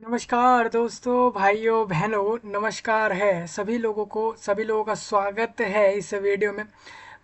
नमस्कार दोस्तों, भाइयों बहनों, नमस्कार है सभी लोगों का स्वागत है इस वीडियो में।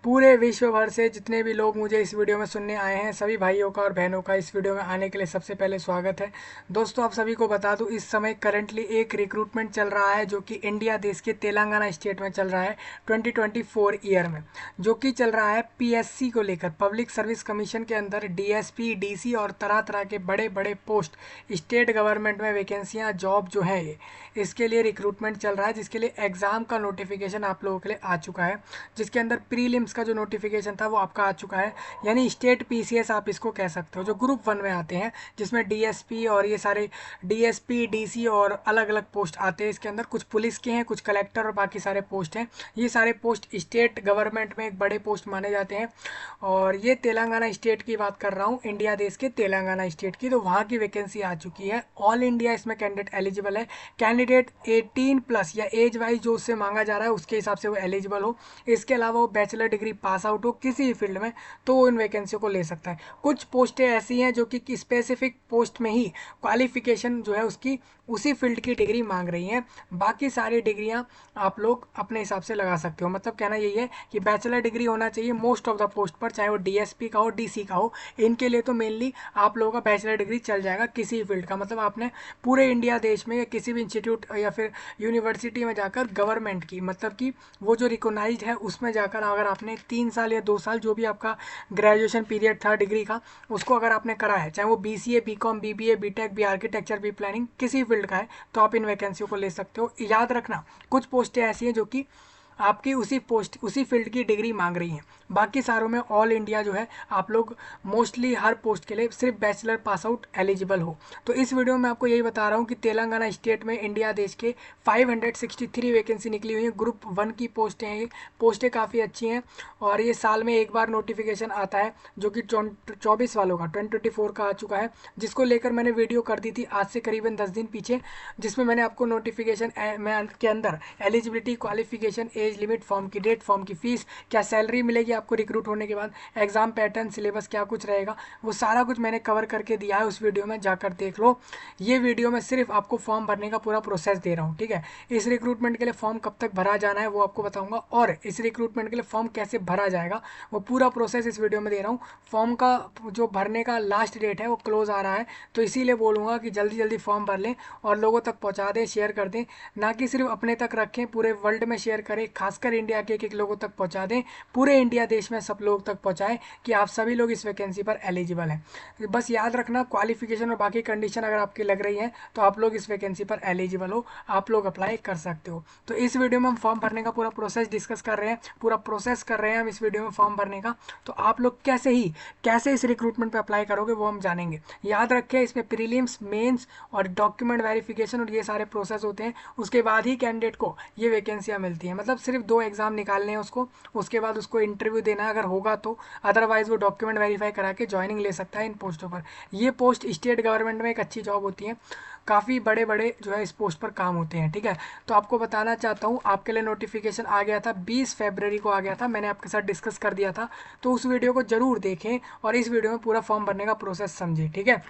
पूरे विश्व भर से जितने भी लोग मुझे इस वीडियो में सुनने आए हैं, सभी भाइयों का और बहनों का इस वीडियो में आने के लिए सबसे पहले स्वागत है। दोस्तों, आप सभी को बता दूं, इस समय करंटली एक रिक्रूटमेंट चल रहा है जो कि इंडिया देश के तेलंगाना स्टेट में चल रहा है 2024 ईयर में, जो कि चल रहा है पीएससी को लेकर, पब्लिक सर्विस कमीशन के अंदर डीएसपी, डीसी और तरह तरह के बड़े बड़े पोस्ट, स्टेट गवर्नमेंट में वैकेंसियां, जॉब जो है ये, इसके लिए रिक्रूटमेंट चल रहा है, जिसके लिए एग्ज़ाम का नोटिफिकेशन आप लोगों के लिए आ चुका है। जिसके अंदर प्रीलिम्स का जो नोटिफिकेशन था वो आपका आ चुका है, यानी स्टेट पीसीएस आप इसको कह सकते हो, जो ग्रुप 1 में आते हैं, जिसमें डीएसपी और ये सारे डीएसपी, डीसी और अलग अलग पोस्ट आते हैं। इसके अंदर कुछ पुलिस के हैं, कुछ कलेक्टर और बाकी सारे पोस्ट हैं। ये सारे पोस्ट स्टेट गवर्नमेंट में एक बड़े पोस्ट माने जाते हैं। और ये तेलंगाना स्टेट की बात कर रहा हूँ, इंडिया देश के तेलंगाना स्टेट की, तो वहाँ की वैकेंसी आ चुकी है। ऑल इंडिया इसमें कैंडिडेट एलिजिबल है। कैंडिडेट 18 प्लस या एज वाइज जो उससे मांगा जा रहा है उसके हिसाब से वो एलिजिबल हो। इसके अलावा वो बैचलर डिग्री पास आउट हो किसी भी फील्ड में, तो वो इन वैकेंसियों को ले सकता है। कुछ पोस्टें ऐसी हैं जो कि स्पेसिफिक पोस्ट में ही क्वालिफिकेशन जो है उसकी उसी फील्ड की डिग्री मांग रही हैं। बाकी सारी डिग्रियां आप लोग अपने हिसाब से लगा सकते हो। मतलब कहना यही है कि बैचलर डिग्री होना चाहिए मोस्ट ऑफ द पोस्ट पर, चाहे वो डीएसपी का हो, डीसी का हो। इनके लिए तो मेनली आप लोगों का बैचलर डिग्री चल जाएगा किसी भी फील्ड का। मतलब आपने पूरे इंडिया देश में या किसी भी इंस्टीट्यूट या फिर यूनिवर्सिटी में जाकर गवर्नमेंट की, मतलब कि वो जो रिकोगनाइज्ड है उसमें जाकर अगर आपने 3 साल या 2 साल जो भी आपका ग्रेजुएशन पीरियड था डिग्री का, उसको अगर आपने करा है, चाहे वो BCA, BCom, BBA, BTech, B architecture, B planning, किसी फील्ड का है, तो आप इन वैकेंसियों को ले सकते हो। याद रखना, कुछ पोस्टें ऐसी हैं जो कि आपकी उसी फील्ड की डिग्री मांग रही हैं। बाकी सारों में ऑल इंडिया जो है, आप लोग मोस्टली हर पोस्ट के लिए सिर्फ बैचलर पास आउट एलिजिबल हो। तो इस वीडियो में आपको यही बता रहा हूँ कि तेलंगाना स्टेट में इंडिया देश के 563 वैकेंसी निकली हुई है। ग्रुप 1 की पोस्टें हैं, ये पोस्टें काफ़ी अच्छी हैं। और ये साल में एक बार नोटिफिकेशन आता है, जो कि 24 वालों का 2024 का आ चुका है, जिसको लेकर मैंने वीडियो कर दी थी आज से करीबन 10 दिन पीछे, जिसमें मैंने आपको नोटिफिकेशन में के अंदर eligibility, qualification, age limit, form की डेट, फॉर्म की फीस, क्या सैलरी मिलेगी आपको रिक्रूट होने के बाद, एग्जाम पैटर्न, सिलेबस क्या कुछ रहेगा, वो सारा कुछ मैंने कवर करके दिया है उस वीडियो में, जाकर देख लो। ये वीडियो में सिर्फ आपको फॉर्म भरने का पूरा प्रोसेस दे रहा हूँ, ठीक है। इस रिक्रूटमेंट के लिए फॉर्म कब तक भरा जाना है वो आपको बताऊंगा, और इस रिक्रूटमेंट के लिए फॉर्म कैसे भरा जाएगा वो पूरा प्रोसेस इस वीडियो में दे रहा हूँ। फॉर्म का जो भरने का लास्ट डेट है वो क्लोज आ रहा है, तो इसीलिए बोलूँगा कि जल्दी जल्दी फॉर्म भर लें और लोगों तक पहुँचा दें, शेयर कर दें। ना कि सिर्फ अपने तक रखें, पूरे वर्ल्ड में शेयर करें, खासकर इंडिया के एक एक लोगों तक पहुँचा दें। पूरे इंडिया देश में सब लोग तक पहुँचाएं कि आप सभी लोग इस वैकेंसी पर एलिजिबल हैं। बस याद रखना, क्वालिफिकेशन और बाकी कंडीशन अगर आपकी लग रही है तो आप लोग इस वैकेंसी पर एलिजिबल हो, आप लोग अप्लाई कर सकते हो। तो इस वीडियो में हम फॉर्म भरने का पूरा प्रोसेस डिस्कस कर रहे हैं, पूरा प्रोसेस कर रहे हैं हम इस वीडियो में फॉर्म भरने का। तो आप लोग कैसे इस रिक्रूटमेंट पे अप्लाई करोगे वो हम जानेंगे। याद रखें, इसमें प्रीलिम्स, मेंस और डॉक्यूमेंट वेरिफिकेशन और ये सारे प्रोसेस होते हैं। उसके बाद ही कैंडिडेट को ये वैकेंसियाँ मिलती हैं। मतलब सिर्फ 2 एग्ज़ाम निकालने हैं उसको, उसके बाद उसको इंटरव्यू देना है अगर होगा तो, अदरवाइज वो डॉक्यूमेंट वेरीफाई करा के ज्वाइनिंग ले सकता है इन पोस्टों पर। ये पोस्ट स्टेट गवर्नमेंट में एक अच्छी जॉब होती है, काफ़ी बड़े बड़े जो है इस पोस्ट पर काम होते हैं, ठीक है। तो आपको बताना चाहता हूँ, आपके लिए नोटिफिकेशन आ गया था 20 फरवरी को आ गया था, मैंने आपके साथ डिस्कस कर दिया था। तो उस वीडियो को ज़रूर देखें और इस वीडियो में पूरा फॉर्म भरने का प्रोसेस समझें, ठीक है।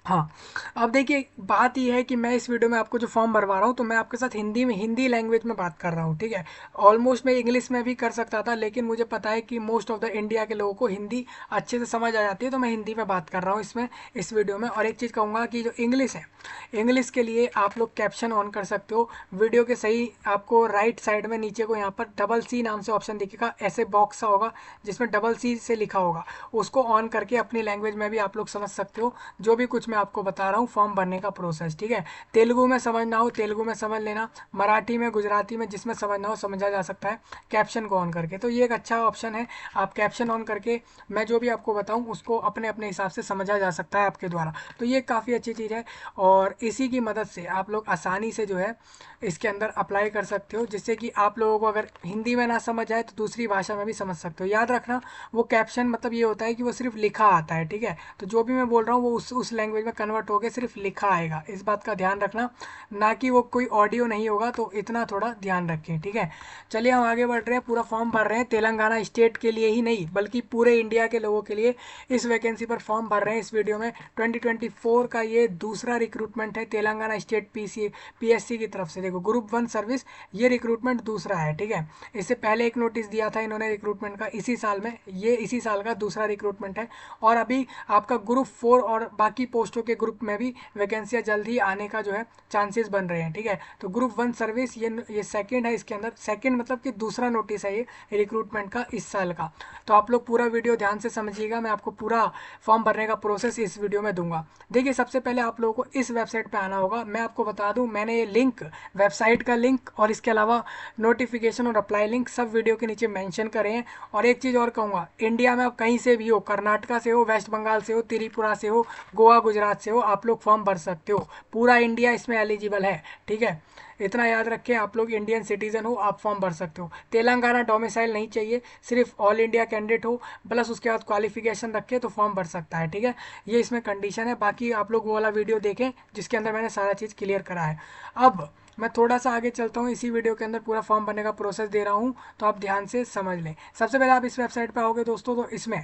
हाँ, अब देखिए, बात ये है कि मैं इस वीडियो में आपको जो फॉर्म भरवा रहा हूँ तो मैं आपके साथ हिंदी लैंग्वेज में बात कर रहा हूँ, ठीक है। ऑलमोस्ट मैं इंग्लिश में भी कर सकता था, लेकिन मुझे पता है कि मोस्ट ऑफ द इंडिया के लोगों को हिंदी अच्छे से समझ आ जाती है, तो मैं हिंदी में बात कर रहा हूँ इसमें, इस वीडियो में। और एक चीज़ कहूँगा कि जो इंग्लिश है, इंग्लिश के लिए आप लोग कैप्शन ऑन कर सकते हो वीडियो के। सही, आपको राइट साइड में नीचे को यहाँ पर डबल सी नाम से ऑप्शन दिखेगा, ऐसे बॉक्स सा होगा जिसमें डबल सी से लिखा होगा, उसको ऑन करके अपनी लैंग्वेज में भी आप लोग समझ सकते हो जो भी कुछ मैं आपको बता रहा हूँ फॉर्म भरने का प्रोसेस, ठीक है। तेलुगु में समझना हो तेलुगु में समझ लेना, मराठी में, गुजराती में, जिसमें समझना हो समझा जा सकता है कैप्शन को ऑन करके। तो ये एक अच्छा ऑप्शन है, आप कैप्शन ऑन करके मैं जो भी आपको बताऊँ उसको अपने अपने हिसाब से समझा जा सकता है आपके द्वारा। तो ये काफ़ी अच्छी चीज़ है और इसी की मदद से आप लोग आसानी से जो है इसके अंदर अप्लाई कर सकते हो, जिससे कि आप लोगों को अगर हिंदी में ना समझ आए तो दूसरी भाषा में भी समझ सकते हो। याद रखना, वो कैप्शन मतलब ये होता है कि वो सिर्फ लिखा आता है, ठीक है। तो जो भी मैं बोल रहा हूँ वो उस लैंग्वेज लैंग्वेज में कन्वर्ट होकर सिर्फ लिखा आएगा, इस बात का ध्यान रखना, ना कि वो कोई ऑडियो नहीं होगा, तो इतना थोड़ा ध्यान रखें, ठीक है। चलिए हम आगे बढ़ रहे हैं। पूरा फॉर्म भर रहे हैं तेलंगाना स्टेट के लिए ही नहीं बल्कि पूरे इंडिया के लोगों के लिए इस वैकेंसी पर फॉर्म भर रहे हैं इस वीडियो में। 2024 का ये दूसरा रिक्रूटमेंट है तेलंगाना स्टेट पीएससी की तरफ से। देखो ग्रुप 1 सर्विस, ये रिक्रूटमेंट दूसरा है, ठीक है। इससे पहले एक नोटिस दिया था इन्होंने रिक्रूटमेंट का इसी साल में, ये इसी साल का दूसरा रिक्रूटमेंट है। और अभी आपका ग्रुप 4 और बाकी पोस्टों के ग्रुप में भी वैकेंसियाँ जल्द ही आने का जो है चांसेस बन रहे हैं, ठीक है। तो ग्रुप 1 सर्विस ये सेकंड है, इसके अंदर सेकंड मतलब कि दूसरा नोटिस है ये रिक्रूटमेंट का इस साल का। तो आप लोग पूरा वीडियो ध्यान से समझिएगा, मैं आपको पूरा फॉर्म भरने का प्रोसेस इस वीडियो में दूंगा। देखिए सबसे पहले आप लोगों को इस वेबसाइट पे आना होगा। मैं आपको बता दूं, मैंने ये लिंक, वेबसाइट का लिंक और इसके अलावा नोटिफिकेशन और अप्लाई लिंक सब वीडियो के नीचे मेंशन करे हैं। और एक चीज़ और कहूँगा, इंडिया में आप कहीं से भी हो, कर्नाटका से हो, वेस्ट बंगाल से हो, त्रिपुरा से हो, गोवा गुजरात से हो, आप लोग फॉर्म भर सकते हो। पूरा इंडिया इसमें एलिजिबल है, ठीक है। इतना याद रखें, आप लोग इंडियन सिटीजन हो, आप फॉर्म भर सकते हो। तेलंगाना डोमिसाइल नहीं चाहिए, सिर्फ ऑल इंडिया कैंडिडेट हो प्लस उसके बाद क्वालिफिकेशन रखे तो फॉर्म भर सकता है, ठीक है। ये इसमें कंडीशन है। बाकी आप लोग वो वाला वीडियो देखें जिसके अंदर मैंने सारा चीज़ क्लियर करा है। अब मैं थोड़ा सा आगे चलता हूँ, इसी वीडियो के अंदर पूरा फॉर्म भरने का प्रोसेस दे रहा हूँ, तो आप ध्यान से समझ लें। सबसे पहले आप इस वेबसाइट पर आओगे दोस्तों, तो इसमें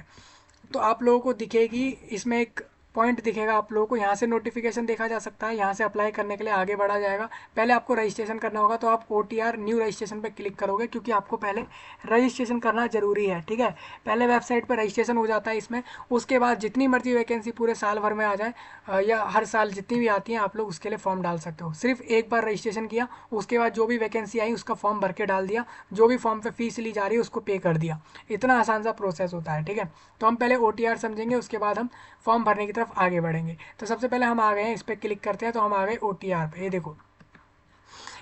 तो आप लोगों को दिखेगी, इसमें एक पॉइंट दिखेगा आप लोगों को, यहाँ से नोटिफिकेशन देखा जा सकता है, यहाँ से अप्लाई करने के लिए आगे बढ़ा जाएगा। पहले आपको रजिस्ट्रेशन करना होगा, तो आप OTR न्यू रजिस्ट्रेशन पे क्लिक करोगे, क्योंकि आपको पहले रजिस्ट्रेशन करना जरूरी है, ठीक है। पहले वेबसाइट पर रजिस्ट्रेशन हो जाता है इसमें, उसके बाद जितनी मर्जी वैकेंसी पूरे साल भर में आ जाए या हर साल जितनी भी आती हैं, आप लोग उसके लिए फॉर्म डाल सकते हो। सिर्फ एक बार रजिस्ट्रेशन किया, उसके बाद जो भी वैकेंसी आई उसका फॉर्म भर के डाल दिया, जो भी फॉर्म पे फीस ली जा रही है उसको पे कर दिया। इतना आसान सा प्रोसेस होता है, ठीक है। तो हम पहले OTR समझेंगे, उसके बाद हम फॉर्म भरने की तरफ आगे बढ़ेंगे। तो सबसे पहले हम आ गए हैं, इस पर क्लिक करते हैं, तो हम आ गए OTR पे। ये देखो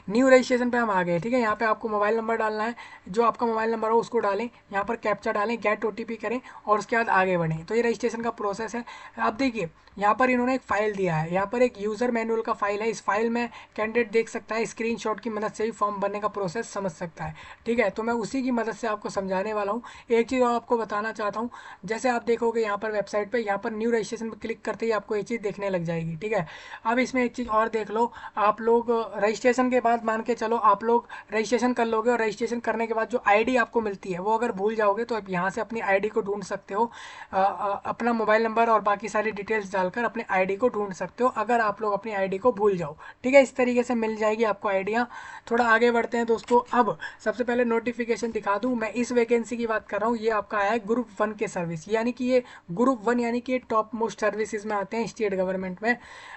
न्यू रजिस्ट्रेशन पे हम आ गए, ठीक है। यहाँ पे आपको मोबाइल नंबर डालना है, जो आपका मोबाइल नंबर हो उसको डालें, यहाँ पर कैप्चा डालें, गेट OTP करें और उसके बाद आगे बढ़ें। तो ये रजिस्ट्रेशन का प्रोसेस है। अब देखिए यहाँ पर इन्होंने एक फ़ाइल दिया है, यहाँ पर एक यूज़र मैनुअल का फाइल है। इस फाइल में कैंडिडेट देख सकता है, स्क्रीनशॉट की मदद से भी फॉर्म भरने का प्रोसेस समझ सकता है, ठीक है। तो मैं उसी की मदद से आपको समझाने वाला हूँ। एक चीज़ और आपको बताना चाहता हूँ, जैसे आप देखोगे यहाँ पर वेबसाइट पर, यहाँ पर न्यू रजिस्ट्रेशन पर क्लिक करते ही आपको ये चीज़ देखने लग जाएगी, ठीक है। अब इसमें एक चीज़ और देख लो, आप लोग रजिस्ट्रेशन के बाद मान के चलो आप लोग रजिस्ट्रेशन कर लोगे, और रजिस्ट्रेशन करने के बाद जो आईडी आपको मिलती है वो अगर भूल जाओगे तो आप यहाँ से अपनी आईडी को ढूंढ सकते हो। अपना मोबाइल नंबर और बाकी सारी डिटेल्स डालकर अपने आईडी को ढूंढ सकते हो, अगर आप लोग अपनी आईडी को भूल जाओ, ठीक है। इस तरीके से मिल जाएगी आपको आइडिया। थोड़ा आगे बढ़ते हैं दोस्तों। अब सबसे पहले नोटिफिकेशन दिखा दूँ, मैं इस वैकेंसी की बात कर रहा हूँ। ये आपका आया है ग्रुप 1 के सर्विस, यानी कि ये ग्रुप 1 यानी कि टॉप मोस्ट सर्विसेज में आते हैं स्टेट गवर्नमेंट में।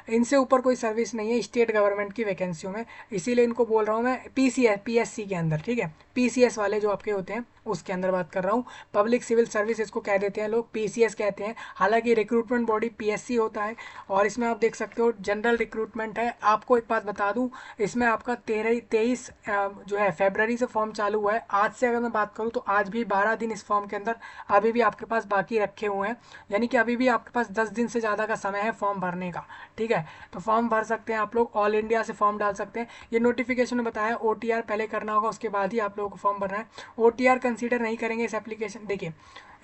इनसे ऊपर कोई सर्विस नहीं है स्टेट गवर्नमेंट की वैकेंसियों में, इसीलिए इनको बोल रहा हूँ मैं PSC के अंदर, ठीक है। PCS वाले जो आपके होते हैं उसके अंदर बात कर रहा हूँ। पब्लिक सिविल सर्विस इसको कह देते हैं लोग, PCS कहते हैं। हालांकि रिक्रूटमेंट बॉडी PSC होता है। और इसमें आप देख सकते हो जनरल रिक्रूटमेंट है। आपको एक बात बता दूं, इसमें आपका 23 जो है फरवरी से फॉर्म चालू हुआ है। आज से अगर मैं बात करूं तो आज भी 12 दिन इस फॉर्म के अंदर अभी भी आपके पास बाकी रखे हुए हैं, यानी कि अभी भी आपके पास 10 दिन से ज़्यादा का समय है फॉर्म भरने का, ठीक है। तो फॉर्म भर सकते हैं आप लोग, ऑल इंडिया से फॉर्म डाल सकते हैं। ये नोटिफिकेशन में बताया OTR पहले करना होगा, उसके बाद ही आप लोगों को फॉर्म भरना है। OTR कंसीडर नहीं करेंगे इस एप्लीकेशन, देखिए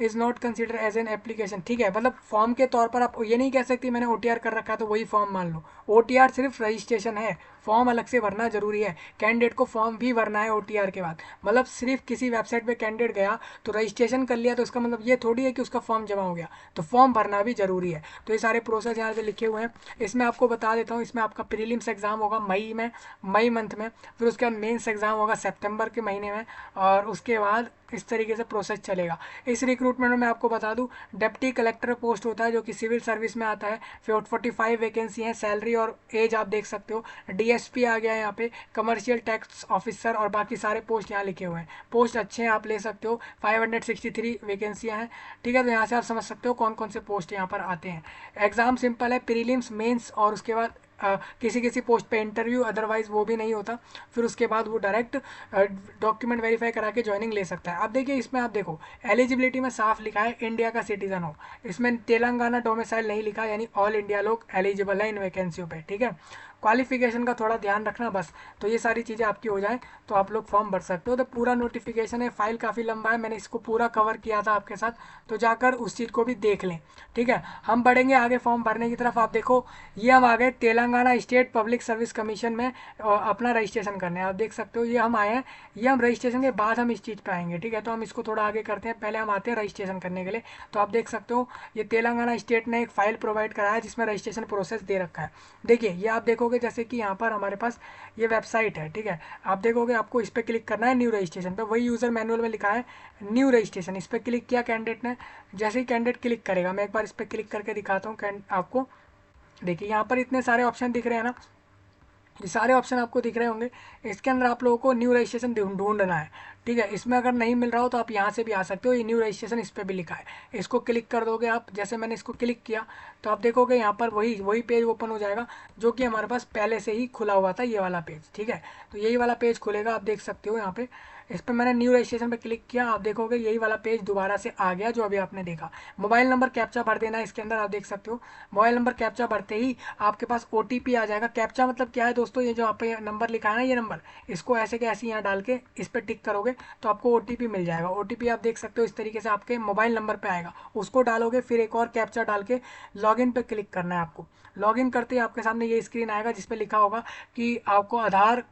is not consider as an application, ठीक है। मतलब फॉर्म के तौर पर आप ये नहीं कह सकती मैंने OTR कर रखा है तो वही फॉर्म मान लो। OTR सिर्फ रजिस्ट्रेशन है, फॉर्म अलग से भरना जरूरी है। कैंडिडेट को फॉर्म भी भरना है OTR के बाद। मतलब सिर्फ किसी वेबसाइट पे कैंडिडेट गया तो रजिस्ट्रेशन कर लिया तो इसका मतलब ये थोड़ी है कि उसका फॉर्म जमा हो गया, तो फॉर्म भरना भी जरूरी है। तो ये सारे प्रोसेस यहाँ पे लिखे हुए हैं। इसमें आपको बता देता हूँ, इसमें आपका प्रीलिम्स एग्जाम होगा मई मंथ में, फिर उसके बाद मेंस एग्जाम होगा सितंबर के महीने में, और उसके बाद इस तरीके से प्रोसेस चलेगा। इस रिक्रूटमेंट में मैं आपको बता दूं, डिप्टी कलेक्टर पोस्ट होता है जो कि सिविल सर्विस में आता है। 45 वैकेंसी हैं, सैलरी और एज आप देख सकते हो। DSP आ गया है यहाँ पे, कमर्शियल टैक्स ऑफिसर और बाकी सारे पोस्ट यहाँ लिखे हुए हैं। पोस्ट अच्छे हैं, आप ले सकते हो। 563 वैकेंसियाँ हैं, ठीक है। तो यहाँ से आप समझ सकते हो कौन कौन से पोस्ट यहाँ पर आते हैं। एग्जाम सिंपल है, प्रीलिम्स मेंस और उसके बाद किसी किसी पोस्ट पे इंटरव्यू, अदरवाइज वो भी नहीं होता। फिर उसके बाद वो डायरेक्ट डॉक्यूमेंट वेरीफाई करा के ज्वाइनिंग ले सकता है। अब देखिए इसमें आप देखो एलिजिबिलिटी में साफ लिखा है इंडिया का सिटीजन हो, इसमें तेलंगाना डोमिसाइल नहीं लिखा, यानी ऑल इंडिया लोग एलिजिबल है इन वैकेंसियों पे, ठीक है। क्वालिफिकेशन का थोड़ा ध्यान रखना बस। तो ये सारी चीज़ें आपकी हो जाए तो आप लोग फॉर्म भर सकते हो। तो पूरा नोटिफिकेशन है, फाइल काफ़ी लंबा है, मैंने इसको पूरा कवर किया था आपके साथ, तो जाकर उस चीज़ को भी देख लें। ठीक है, हम बढ़ेंगे आगे फॉर्म भरने की तरफ। आप देखो ये हम आ गए Telangana state public service commission में अपना रजिस्ट्रेशन करने। आप देख सकते हो ये हम आए हैं, ये हम रजिस्ट्रेशन के बाद हम इस चीज़ पे आएंगे। ठीक है, तो हम इसको थोड़ा आगे करते हैं, पहले हम आते हैं रजिस्ट्रेशन करने के लिए। तो आप देख सकते हो ये तेलंगाना स्टेट ने एक फाइल प्रोवाइड कराया है जिसमें रजिस्ट्रेशन प्रोसेस दे रखा है। देखिए ये आप देखोगे जैसे कि यहाँ पर हमारे पास ये वेबसाइट है। ठीक है, आप देखोगे आपको इस पर क्लिक करना है न्यू रजिस्ट्रेशन पे, वही यूज़र मैनुअल में लिखा है न्यू रजिस्ट्रेशन। इस पर क्लिक किया कैंडिडेट ने, जैसे ही कैंडिडेट क्लिक करेगा, मैं एक बार इस पर क्लिक करके दिखाता हूँ आपको। देखिए यहाँ पर इतने सारे ऑप्शन दिख रहे हैं ना, ये सारे ऑप्शन आपको दिख रहे होंगे। इसके अंदर आप लोगों को न्यू रजिस्ट्रेशन ढूंढना है। ठीक है, इसमें अगर नहीं मिल रहा हो तो आप यहाँ से भी आ सकते हो, ये न्यू रजिस्ट्रेशन इस पर भी लिखा है, इसको क्लिक कर दोगे आप। जैसे मैंने इसको क्लिक किया तो आप देखोगे यहाँ पर वही पेज ओपन हो जाएगा जो कि हमारे पास पहले से ही खुला हुआ था, ये वाला पेज। ठीक है, तो यही वाला पेज खुलेगा, आप देख सकते हो यहाँ पे। इस पर मैंने न्यू रजिस्ट्रेशन पे क्लिक किया, आप देखोगे यही वाला पेज दोबारा से आ गया जो अभी आपने देखा। मोबाइल नंबर कैप्चा भर देना है इसके अंदर, आप देख सकते हो। मोबाइल नंबर कैप्चा भरते ही आपके पास OTP आ जाएगा। कैप्चा मतलब क्या है दोस्तों, ये जो आप पे नंबर लिखा है ना, ये नंबर, इसको ऐसे के ऐसे यहाँ डाल के इस पर टिक करोगे तो आपको OTP मिल जाएगा। OTP आप देख सकते हो इस तरीके से आपके मोबाइल नंबर पे आएगा, उसको डालोगे, फिर एक और कैप्चा डाल के लॉगिन पे क्लिक करना है आपको। लॉगिन करते ही आपके सामने ये स्क्रीन आएगा जिसपे लिखा होगा कि आपको आधार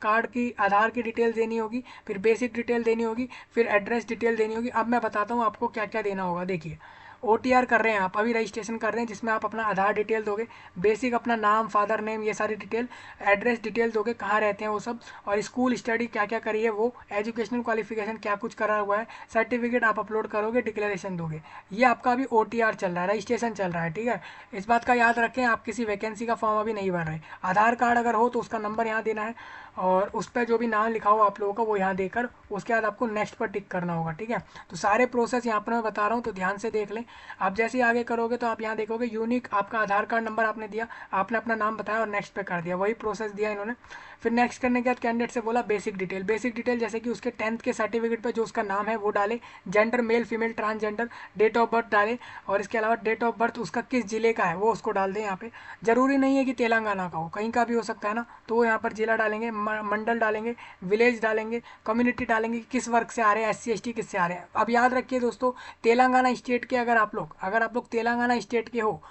की डिटेल देनी होगी, फिर बेसिक डिटेल देनी होगी, फिर एड्रेस डिटेल देनी होगी। अब मैं बताता हूँ आपको क्या क्या देना होगा। देखिए OTR कर रहे हैं आप, अभी रजिस्ट्रेशन कर रहे हैं, जिसमें आप अपना आधार डिटेल दोगे, बेसिक अपना नाम, फादर नेम, ये सारी डिटेल, एड्रेस डिटेल दोगे, कहाँ रहते हैं वो सब, और स्कूल स्टडी क्या क्या करी है वो, एजुकेशनल क्वालिफिकेशन क्या कुछ करा हुआ है, सर्टिफिकेट आप अपलोड करोगे, डिक्लेरेशन दोगे। ये आपका अभी OTR चल रहा है, रजिस्ट्रेशन चल रहा है। ठीक है, इस बात का याद रखें, आप किसी वैकेंसी का फॉर्म अभी नहीं भर रहे। आधार कार्ड अगर हो तो उसका नंबर यहाँ देना है, और उस पर जो भी नाम लिखा हो आप लोगों का वो यहाँ देकर उसके बाद आपको नेक्स्ट पर टिक करना होगा। ठीक है, तो सारे प्रोसेस यहाँ पर मैं बता रहा हूँ, तो ध्यान से देख लें। आप जैसे ही आगे करोगे तो आप यहाँ देखोगे यूनिक, आपका आधार कार्ड नंबर आपने दिया, आपने अपना नाम बताया और नेक्स्ट पे कर दिया, वही प्रोसेस दिया इन्होंने। फिर नेक्स्ट करने के बाद कैंडिडेट से बोला बेसिक डिटेल जैसे कि उसके 10th के सर्टिफिकेट पे जो उसका नाम है वो डाले, gender male female transgender, date of birth डाले, और इसके अलावा डेट ऑफ बर्थ उसका किस जिले का है वो उसको डाल दें। यहाँ पे जरूरी नहीं है कि तेलंगाना का हो, कहीं का भी हो सकता है ना, तो वो यहाँ पर जिला डालेंगे, मंडल डालेंगे, विलेज डालेंगे, कम्युनिटी डालेंगे, किस वर्ग से आ रहे हैं, SC ST किससे आ रहे हैं। अब याद रखिए दोस्तों, तेलंगाना स्टेट के अगर आप लोग तेलंगाना स्टेट के हो,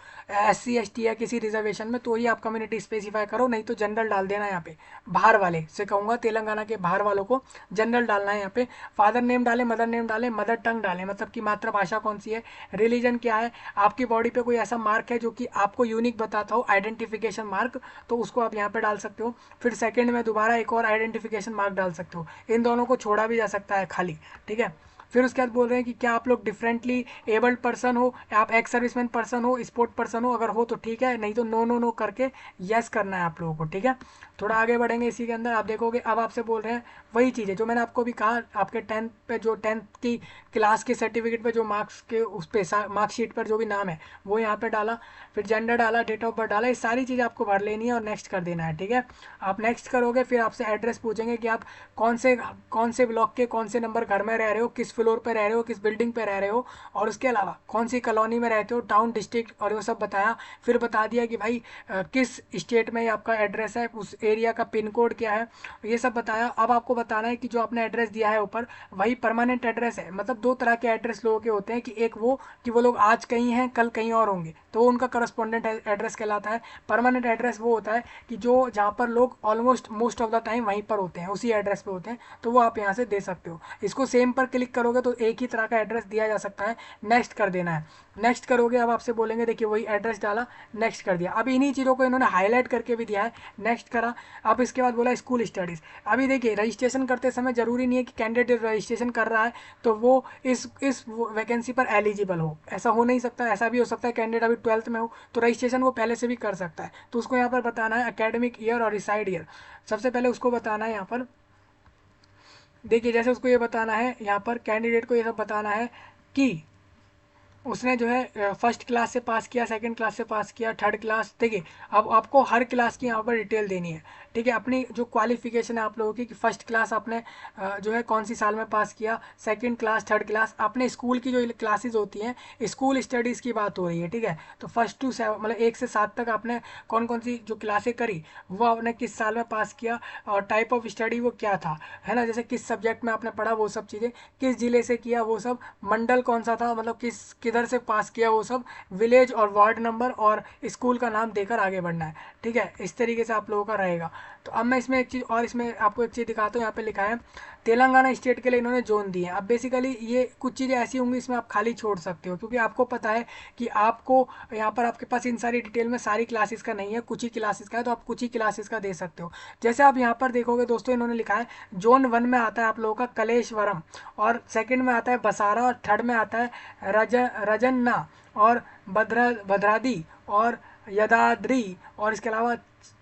SC ST या किसी रिजर्वेशन में, तो ही आप कम्युनिटी स्पेसिफाई करो, नहीं तो जनरल डाल देना। यहाँ पे बाहर वाले से कहूँगा, तेलंगाना के बाहर वालों को जनरल डालना है। यहाँ पे फादर नेम डाले, मदर नेम डाले, मदर टंग डाले, मतलब कि मातृभाषा कौन सी है, रिलीजन क्या है, आपकी बॉडी पे कोई ऐसा मार्क है जो कि आपको यूनिक बताता हो, आइडेंटिफिकेशन मार्क, तो उसको आप यहाँ पे डाल सकते हो। फिर सेकंड में दोबारा एक और आइडेंटिफिकेशन मार्क डाल सकते हो, इन दोनों को छोड़ा भी जा सकता है खाली। ठीक है, फिर उसके बाद बोल रहे हैं कि क्या आप लोग डिफरेंटली एबल्ड पर्सन हो, आप एक्स सर्विसमैन पर्सन हो, स्पोर्ट पर्सन हो, अगर हो तो ठीक है, नहीं तो नो नो नो करके यस करना है आप लोगों को। ठीक है, थोड़ा आगे बढ़ेंगे इसी के अंदर। आप देखोगे अब आपसे बोल रहे हैं वही चीज़ है जो मैंने आपको भी कहा, आपके 10th पे जो 10th की क्लास के सर्टिफिकेट पे जो मार्क्स के उस पे मार्कशीट पर जो भी नाम है वो यहाँ पे डाला, फिर जेंडर डाला, डेट ऑफ बर्थ डाला, ये सारी चीज़ आपको भर लेनी है और नेक्स्ट कर देना है। ठीक है, आप नेक्स्ट करोगे, फिर आपसे एड्रेस पूछेंगे कि आप कौन से ब्लॉक के कौन से नंबर घर में रह रहे हो, किस फ्लोर पे रह रहे हो, किस बिल्डिंग पे रह रहे हो, और उसके अलावा कौन सी कॉलोनी में रहते हो, टाउन, डिस्ट्रिक्ट, और वो सब बताया। फिर बता दिया कि भाई किस स्टेट में आपका एड्रेस है, उस एरिया का पिन कोड क्या है, ये सब बताया। अब आपको बताना है कि जो आपने एड्रेस दिया है ऊपर वही परमानेंट एड्रेस है। मतलब दो तरह के एड्रेस लोगों के होते हैं, कि एक वो कि वो लोग आज कहीं हैं कल कहीं और होंगे, तो उनका करस्पॉन्डेंट एड्रेस कहलाता है। परमानेंट एड्रेस वो होता है कि जो जहाँ पर लोग almost most of the time वहीं पर होते हैं, उसी एड्रेस पे होते हैं, तो वो आप यहाँ से दे सकते हो। इसको सेम पर क्लिक करोगे तो एक ही तरह का एड्रेस दिया जा सकता है। नेक्स्ट कर देना है, नेक्स्ट करोगे, अब आपसे बोलेंगे देखिए वही एड्रेस डाला, नेक्स्ट कर दिया। अब इन्हीं चीज़ों को इन्होंने हाईलाइट करके भी दिया है, नेक्स्ट करा। अब इसके बाद बोला स्कूल स्टडीज़। अभी देखिए रजिस्ट्रेशन करते समय जरूरी नहीं है कि कैंडिडेट रजिस्ट्रेशन कर रहा है तो वो इस वैकेंसी पर एलिजिबल हो, ऐसा हो नहीं सकता। ऐसा भी हो सकता है कैंडिडेट अभी 12th में हो तो रजिस्ट्रेशन वो पहले से भी कर सकता है। तो उसको यहाँ पर बताना है एकेडमिक ईयर और रिसाइड ईयर, सबसे पहले उसको बताना है यहाँ पर। देखिए जैसे उसको ये बताना है यहाँ पर कैंडिडेट को ये सब बताना है कि उसने जो है फर्स्ट क्लास से पास किया, सेकंड क्लास से पास किया, थर्ड क्लास, देखिए अब आपको हर क्लास की यहाँ पर डिटेल देनी है। ठीक है, अपनी जो क्वालिफिकेशन है आप लोगों की कि फर्स्ट क्लास आपने जो है कौन सी साल में पास किया, सेकंड क्लास, थर्ड क्लास, अपने स्कूल की जो क्लासेज होती हैं, स्कूल स्टडीज़ की बात हो रही है। ठीक है, तो फर्स्ट टू 7 मतलब 1 से 7 तक आपने कौन कौन सी जो क्लासें करी वो आपने किस साल में पास किया, और टाइप ऑफ स्टडी वो क्या था, है ना, जैसे किस सब्जेक्ट में आपने पढ़ा वो सब चीज़ें, किस ज़िले से किया वो सब, मंडल कौन सा था, मतलब किधर से पास किया वो सब, विलेज और वार्ड नंबर और स्कूल का नाम देकर आगे बढ़ना है। ठीक है, इस तरीके से आप लोगों का रहेगा। तो अब मैं इसमें एक चीज़ और, इसमें आपको एक चीज़ दिखाता हूँ। यहाँ पे लिखा है तेलंगाना स्टेट के लिए इन्होंने जोन दिए हैं। अब बेसिकली ये कुछ चीज़ें ऐसी होंगी इसमें आप खाली छोड़ सकते हो, क्योंकि आपको पता है कि आपको यहाँ पर आपके पास इन सारी डिटेल में सारी क्लासेस का नहीं है, कुछ ही क्लासेस का है, तो आप कुछ ही क्लासेस का दे सकते हो। जैसे आप यहाँ पर देखोगे दोस्तों, इन्होंने लिखा है जोन 1 में आता है आप लोगों का कलेश्वरम, और सेकंड में आता है बसारा, और थर्ड में आता है रजन्ना, और भद्रादी, और यदाद्री, और इसके अलावा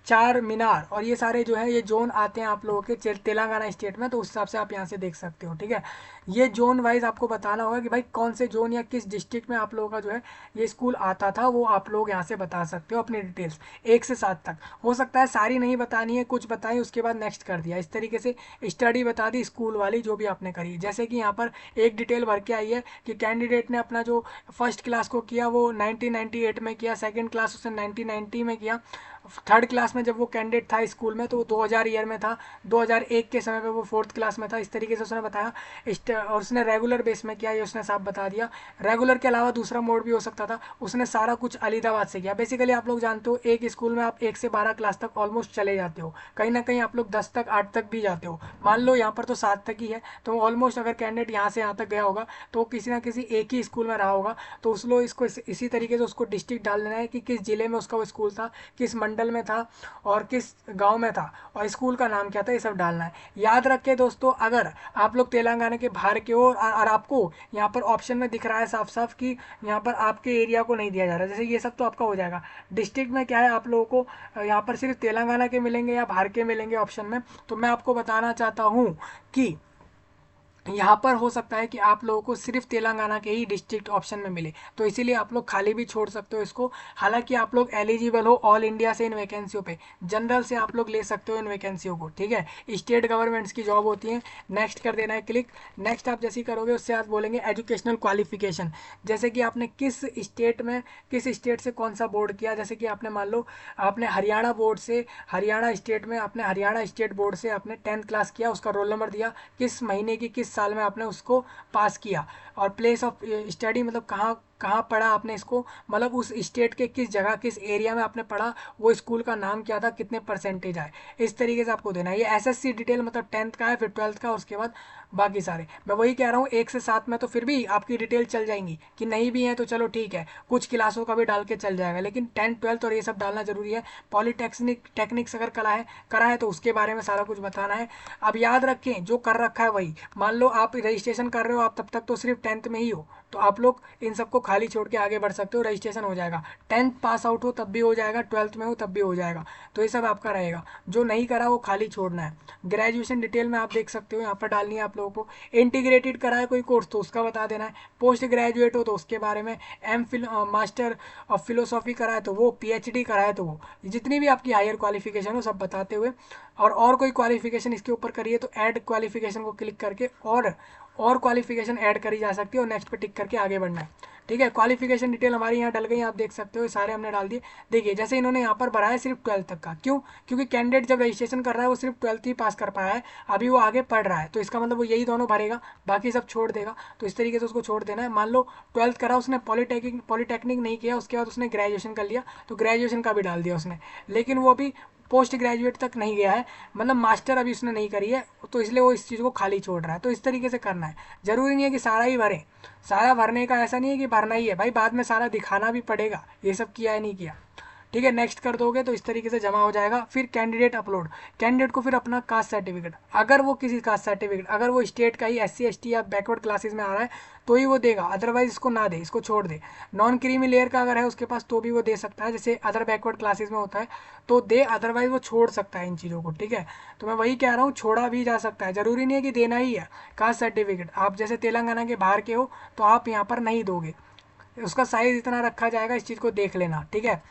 चार मीनार, और ये सारे जो है ये जोन आते हैं आप लोगों के तेलंगाना स्टेट में। तो उस हिसाब से आप यहाँ से देख सकते हो। ठीक है, ये जोन वाइज आपको बताना होगा कि भाई कौन से जोन या किस डिस्ट्रिक्ट में आप लोगों का जो है ये स्कूल आता था, वो आप लोग यहाँ से बता सकते हो अपनी डिटेल्स 1 से 7 तक। हो सकता है सारी नहीं बतानी है, कुछ बताई उसके बाद नेक्स्ट कर दिया, इस तरीके से स्टडी बता दी स्कूल वाली जो भी आपने करी। जैसे कि यहाँ पर एक डिटेल भर के आई है कि कैंडिडेट ने अपना जो फर्स्ट क्लास को किया वो 1998 में किया, सेकेंड क्लास उसने 1990 में किया, थर्ड क्लास में जब वो कैंडिडेट था स्कूल में तो वो 2000 ईयर में था, 2001 के समय पे वो फोर्थ क्लास में था, इस तरीके से उसने बताया। और उसने रेगुलर बेस में किया, ये उसने साफ बता दिया। रेगुलर के अलावा दूसरा मोड भी हो सकता था, उसने सारा कुछ अलीदाबाद से किया। बेसिकली आप लोग जानते हो एक स्कूल में आप 1 से 12 क्लास तक ऑलमोस्ट चले जाते हो, कहीं ना कहीं आप लोग 10 तक 8 तक भी जाते हो। मान लो यहाँ पर तो 7 तक ही है, तो ऑलमोस्ट अगर कैंडिडेट यहाँ से यहाँ तक गया होगा तो किसी ना किसी एक ही स्कूल में रहा होगा। तो उस लोग इसको इसी तरीके से उसको डिस्ट्रिक्ट डाल देना है कि किस जिले में उसका वो स्कूल था, किस मंडल में था, और किस गांव में था, और स्कूल का नाम क्या था, ये सब डालना है। याद रखें दोस्तों, अगर आप लोग तेलंगाना के बाहर के हो और आपको यहाँ पर ऑप्शन में दिख रहा है साफ साफ कि यहाँ पर आपके एरिया को नहीं दिया जा रहा, जैसे ये सब तो आपका हो जाएगा। डिस्ट्रिक्ट में क्या है, आप लोगों को यहाँ पर सिर्फ तेलंगाना के मिलेंगे या बाहर के मिलेंगे ऑप्शन में। तो मैं आपको बताना चाहता हूँ कि यहाँ पर हो सकता है कि आप लोगों को सिर्फ तेलंगाना के ही डिस्ट्रिक्ट ऑप्शन में मिले, तो इसीलिए आप लोग खाली भी छोड़ सकते हो इसको। हालांकि आप लोग एलिजिबल हो ऑल इंडिया से इन वैकेंसियों पे, जनरल से आप लोग ले सकते हो इन वैकेंसियों को। ठीक है, स्टेट गवर्नमेंट्स की जॉब होती है। नेक्स्ट कर देना है क्लिक। नेक्स्ट आप जैसे ही करोगे उससे आप बोलेंगे एजुकेशनल क्वालिफिकेशन, जैसे कि आपने किस स्टेट में, किस स्टेट से कौन सा बोर्ड किया। जैसे कि आपने मान लो आपने हरियाणा बोर्ड से, हरियाणा स्टेट में आपने हरियाणा स्टेट बोर्ड से आपने 10th क्लास किया, उसका रोल नंबर दिया, किस महीने की किस साल में आपने उसको पास किया, और प्लेस ऑफ स्टडी मतलब कहाँ कहाँ पढ़ा आपने इसको, मतलब उस स्टेट के किस जगह किस एरिया में आपने पढ़ा, वो स्कूल का नाम क्या था, कितने परसेंटेज आए, इस तरीके से आपको देना है। ये एसएससी डिटेल मतलब 10th का है, फिर 12th का, उसके बाद बाकी सारे। मैं वही कह रहा हूँ 1 से 7 में तो फिर भी आपकी डिटेल चल जाएंगी, कि नहीं भी है तो चलो ठीक है, कुछ क्लासों का भी डाल के चल जाएगा, लेकिन 10th 12th और ये सब डालना जरूरी है। टेक्निक्स अगर करा है तो उसके बारे में सारा कुछ बताना है। अब याद रखें जो कर रखा है वही, मान लो आप रजिस्ट्रेशन कर रहे हो, आप तब तक तो सिर्फ 10th में ही हो, तो आप लोग इन सबको खाली छोड़ के आगे बढ़ सकते हो, रजिस्ट्रेशन हो जाएगा। 10th पास आउट हो तब भी हो जाएगा, 12th में हो तब भी हो जाएगा, तो ये सब आपका रहेगा। जो नहीं करा वो खाली छोड़ना है। ग्रेजुएशन डिटेल में आप देख सकते हो यहाँ पर डालनी है आप लोगों को। इंटीग्रेटेड करा है कोई कोर्स तो उसका बता देना है, पोस्ट ग्रेजुएट हो तो उसके बारे में, M Phil master of philosophy करा है तो वो, पीएचडी करा है तो वो, जितनी भी आपकी हायर क्वालिफिकेशन हो सब बताते हुए। और कोई क्वालिफिकेशन इसके ऊपर करिए तो ऐड क्वालिफिकेशन को क्लिक करके और क्वालिफिकेशन ऐड करी जा सकती है, और नेक्स्ट पे टिक करके आगे बढ़ना है। ठीक है, क्वालिफिकेशन डिटेल हमारी यहाँ डल गई, आप देख सकते हो सारे हमने डाल दिए। देखिए जैसे इन्होंने यहाँ पर भरा है सिर्फ 12th तक का, क्यों, क्योंकि कैंडिडेट जब रजिस्ट्रेशन कर रहा है वो सिर्फ 12th ही पास कर पाया है, अभी वो आगे पढ़ रहा है, तो इसका मतलब वो यही दोनों भरेगा, बाकी सब छोड़ देगा। तो इस तरीके से उसको छोड़ देना है। मान लो 12th करा उसने, पॉलीटेक्निक नहीं किया, उसके बाद उसने ग्रेजुएशन कर लिया, तो ग्रेजुएशन का भी डाल दिया उसने, लेकिन वो अभी पोस्ट ग्रेजुएट तक नहीं गया है, मतलब मास्टर अभी उसने नहीं करी है, तो इसलिए वो इस चीज़ को खाली छोड़ रहा है। तो इस तरीके से करना है, ज़रूरी नहीं है कि सारा ही भरें, सारा भरने का ऐसा नहीं है कि भरना ही है भाई, बाद में सारा दिखाना भी पड़ेगा ये सब किया है नहीं किया। ठीक है, नेक्स्ट कर दोगे तो इस तरीके से जमा हो जाएगा। फिर कैंडिडेट अपलोड, कैंडिडेट को फिर अपना कास्ट सर्टिफिकेट, अगर वो किसी कास्ट सर्टिफिकेट, अगर वो स्टेट का ही SC ST या बैकवर्ड क्लासेस में आ रहा है तो ही वो देगा, अदरवाइज इसको ना दे, इसको छोड़ दे। नॉन क्रीमी लेयर का अगर है उसके पास तो भी वो दे सकता है, जैसे अदर बैकवर्ड क्लासेस में होता है तो दे, अदरवाइज वो छोड़ सकता है इन चीज़ों को। ठीक है, तो मैं वही कह रहा हूँ छोड़ा भी जा सकता है, ज़रूरी नहीं है कि देना ही है कास्ट सर्टिफिकेट। आप जैसे तेलंगाना के बाहर के हो तो आप यहाँ पर नहीं दोगे, उसका साइज़ इतना रखा जाएगा, इस चीज़ को देख लेना, ठीक है।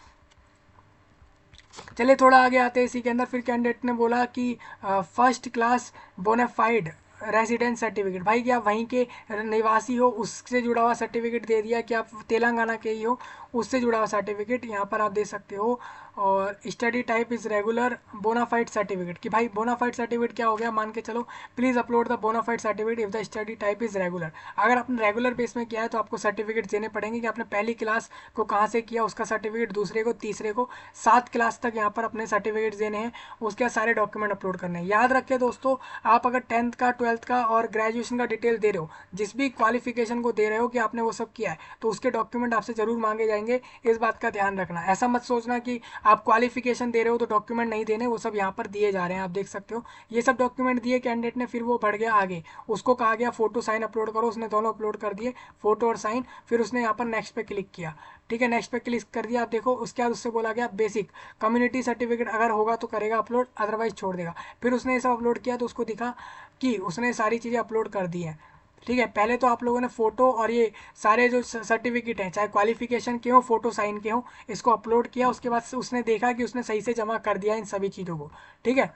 चलिए थोड़ा आगे आते हैं इसी के अंदर। फिर कैंडिडेट ने बोला कि first class bonafide resident certificate, भाई कि आप वहीं के निवासी हो उससे जुड़ा हुआ सर्टिफिकेट दे दिया, कि आप तेलंगाना के ही हो उससे जुड़ा हुआ सर्टिफिकेट यहाँ पर आप दे सकते हो। और study type is regular bonafide certificate, कि भाई बोनाफाइड सर्टिफिकेट क्या हो गया, मान के चलो please upload the bonafide certificate if the study type is regular. अगर आपने रेगुलर बेस में किया है तो आपको सर्टिफिकेट देने पड़ेंगे कि आपने पहली क्लास को कहाँ से किया उसका सर्टिफिकेट, दूसरे को, तीसरे को, 7 क्लास तक यहाँ पर अपने सर्टिफिकेट देने हैं। उसके बाद सारे डॉक्यूमेंट अपलोड करने हैं। याद रखें दोस्तों, आप अगर 10th का, 12th का और ग्रेजुएशन का डिटेल दे रहे हो, जिस भी क्वालिफिकेशन को दे रहे हो कि आपने वो सब किया है, तो उसके डॉक्यूमेंट आपसे जरूर मांगे जाएंगे। इस बात का ध्यान रखना। ऐसा मत सोचना कि आप क्वालिफिकेशन दे रहे हो तो डॉक्यूमेंट नहीं देने, वो सब यहाँ पर दिए जा रहे हैं, आप देख सकते हो। ये सब डॉक्यूमेंट दिए कैंडिडेट ने, फिर वो बढ़ गया आगे, उसको कहा गया फोटो साइन अपलोड करो, उसने दोनों अपलोड कर दिए, फोटो और साइन। फिर उसने यहाँ पर नेक्स्ट पे क्लिक किया, ठीक है, नेक्स्ट पे क्लिक कर दिया। आप देखो उसके बाद उससे बोला गया बेसिक कम्युनिटी सर्टिफिकेट अगर होगा तो करेगा अपलोड, अदरवाइज छोड़ देगा। फिर उसने ये सब अपलोड किया तो उसको दिखा कि उसने सारी चीज़ें अपलोड कर दी हैं, ठीक है। पहले तो आप लोगों ने फ़ोटो और ये सारे जो सर्टिफिकेट हैं, चाहे क्वालिफिकेशन के हो, फोटो साइन के हो, इसको अपलोड किया। उसके बाद उसने देखा कि उसने सही से जमा कर दिया इन सभी चीज़ों को, ठीक है।